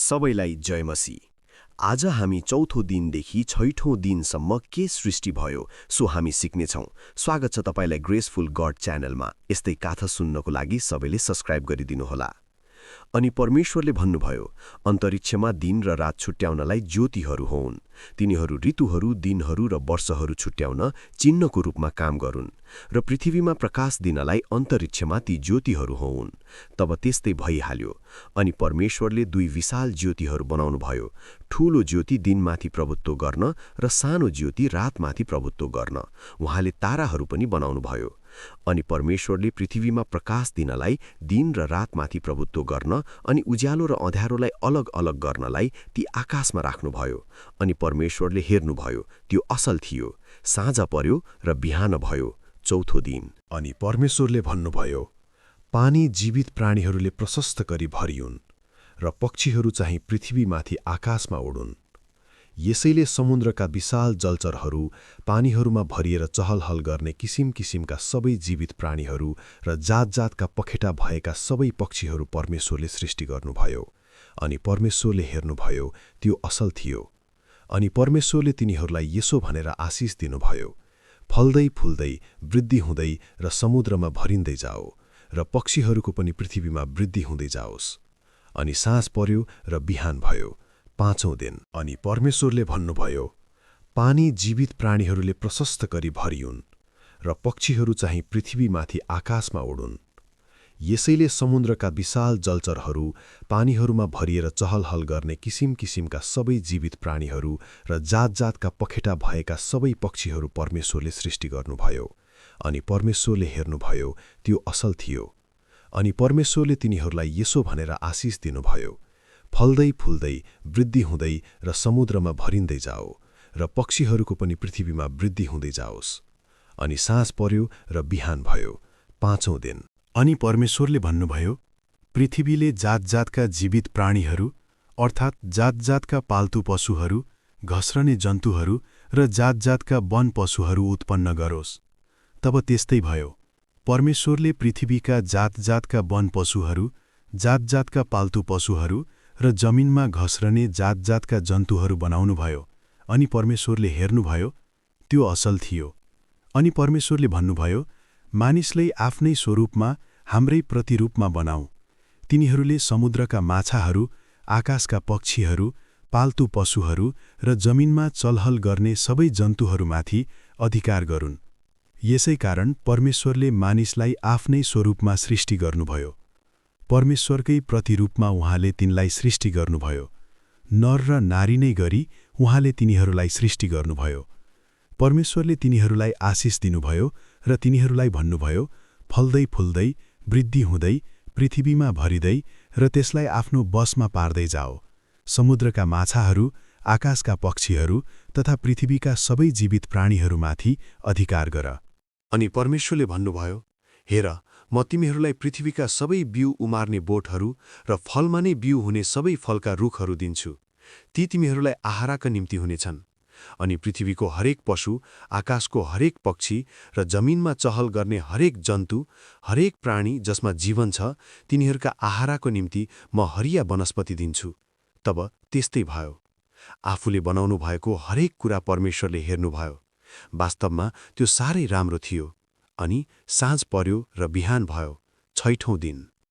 सबैलाई जयमसी। आज हामी चौथो दिनदेखि छैठौं दिनसम्म के सृष्टि भयो सो हामी सिक्नेछौं। स्वागत छ तपाईलाई ग्रेसफुल गड च्यानलमा। यस्तै कथा सुन्नको लागि सबैले सब्स्क्राइब गरिदिनुहोला। अनि परमेश्वरले भन्नुभयो, अन्तरिक्षमा दिन र रात छुट्याउनलाई ज्योतिहरू होउन्। तिनीहरू ऋतुहरू, दिनहरू र वर्षहरू छुट्याउन चिन्हको रूपमा काम गरून् र पृथ्वीमा प्रकाश दिनलाई अन्तरिक्षमा ती ज्योतिहरू होउन्। तब त्यस्तै भइहाल्यो। अनि परमेश्वरले दुई विशाल ज्योतिहरू बनाउनुभयो, ठूलो ज्योति दिनमाथि प्रभुत्व गर्न र सानो ज्योति रातमाथि प्रभुत्व गर्न। उहाँले ताराहरू पनि बनाउनुभयो। अनि परमेश्वरले पृथ्वीमा प्रकाश दिनलाई दिन र रातमाथि प्रभुत्व गर्न अनि उज्यालो र अँध्यारोलाई अलग अलग गर्नलाई ती आकाशमा राख्नुभयो। अनि परमेश्वरले हेर्नुभयो, त्यो असल थियो। साँझ पर्यो र बिहान भयो, चौथो दिन। अनि परमेश्वरले भन्नुभयो, पानी जीवित प्राणीहरूले प्रशस्त गरी भरियुन् र पक्षीहरू चाहिँ पृथ्वीमाथि आकाशमा उडुन्। यसैले समुद्रका विशाल जलचरहरू, पानीहरूमा भरिएर चहलहल गर्ने किसिम किसिमका सबै जीवित प्राणीहरू र जात जातका पखेटा भएका सबै पक्षीहरू परमेश्वरले सृष्टि गर्नुभयो। अनि परमेश्वरले हेर्नुभयो, त्यो असल थियो। अनि परमेश्वरले तिनीहरूलाई यसो भनेर आशिष दिनुभयो, फल्दै फुल्दै वृद्धि हुँदै र समुद्रमा भरिँदै जाओ र पक्षीहरूको पनि पृथ्वीमा वृद्धि हुँदै जाओस्। अनि साँझ पर्यो र बिहान भयो, पाँचौं दिन। अनि परमेश्वरले भन्नुभयो, पानी जीवित प्राणीहरूले प्रशस्त गरी भरियुन् र पक्षीहरू चाहिँ पृथ्वीमाथि आकाशमा उडुन्। यसैले समुद्रका विशाल जलचरहरू, पानीहरूमा भरिएर चहलहल गर्ने किसिम किसिमका सबै जीवित प्राणीहरू र जात जातका पखेटा भएका सबै पक्षीहरू परमेश्वरले सृष्टि गर्नुभयो। अनि परमेश्वरले हेर्नुभयो, त्यो असल थियो। अनि परमेश्वरले तिनीहरूलाई यसो भनेर आशिष दिनुभयो, फल्दै फुल्दै वृद्धि हुँदै र समुद्रमा भरिँदै जाओ र पक्षीहरूको पनि पृथ्वीमा वृद्धि हुँदै जाओस्। अनि साँझ पर्यो र बिहान भयो, पाँचौं दिन। अनि परमेश्वरले भन्नुभयो, पृथ्वीले जात जातका जीवित प्राणीहरू अर्थात् जात जातका पाल्तु पशुहरू, घस्रने जन्तुहरू र जात जातका वन पशुहरू उत्पन्न गरोस्। तब त्यस्तै भयो। परमेश्वरले पृथ्वीका जात जातका वन पशुहरू, जात जातका पाल्तु पशुहरू र जमिनमा घस्रने जात जातका जन्तुहरू बनाउनुभयो। अनि परमेश्वरले हेर्नुभयो, त्यो असल थियो। अनि परमेश्वरले भन्नुभयो, मानिसलाई आफ्नै स्वरूपमा हाम्रै प्रतिरूपमा बनाऊ। तिनीहरूले समुद्रका माछाहरू, आकाशका पक्षीहरू, पाल्तु पशुहरू र जमिनमा चलहल गर्ने सबै जन्तुहरूमाथि अधिकार गरून्। यसै कारण परमेश्वरले मानिसलाई आफ्नै स्वरूपमा सृष्टि गर्नुभयो। परमेश्वरकै प्रतिरूपमा उहाँले तिनलाई सृष्टि गर्नुभयो। नर र नारी नै गरी उहाँले तिनीहरूलाई सृष्टि गर्नुभयो। परमेश्वरले तिनीहरूलाई आशिष दिनुभयो र तिनीहरूलाई भन्नुभयो, फल्दै फुल्दै वृद्धि हुँदै पृथ्वीमा भरिँदै र त्यसलाई आफ्नो बसमा पार्दै जाओ। समुद्रका माछाहरू, आकाशका पक्षीहरू तथा पृथ्वीका सबै जीवित प्राणीहरूमाथि अधिकार गर। अनि परमेश्वरले भन्नुभयो, हेर, म तिमीहरूलाई पृथ्वीका सबै बिउ उमार्ने बोटहरू र फलमा नै बिउ हुने सबै फलका रुखहरू दिन्छु। ती तिमीहरूलाई आहारका निम्ति हुनेछन्। अनि पृथ्वीको हरेक पशु, आकाशको हरेक पक्षी र जमिनमा चहल गर्ने हरेक जन्तु, हरेक प्राणी जसमा जीवन छ, तिनीहरूका आहारको निम्ति म हरिया वनस्पति दिन्छु। तब त्यस्तै भयो। आफूले बनाउनु भएको हरेक कुरा परमेश्वरले हेर्नुभयो। वास्तवमा त्यो साह्रै राम्रो थियो। अनि साँझ पर्यो र बिहान भयो, छैठौं दिन।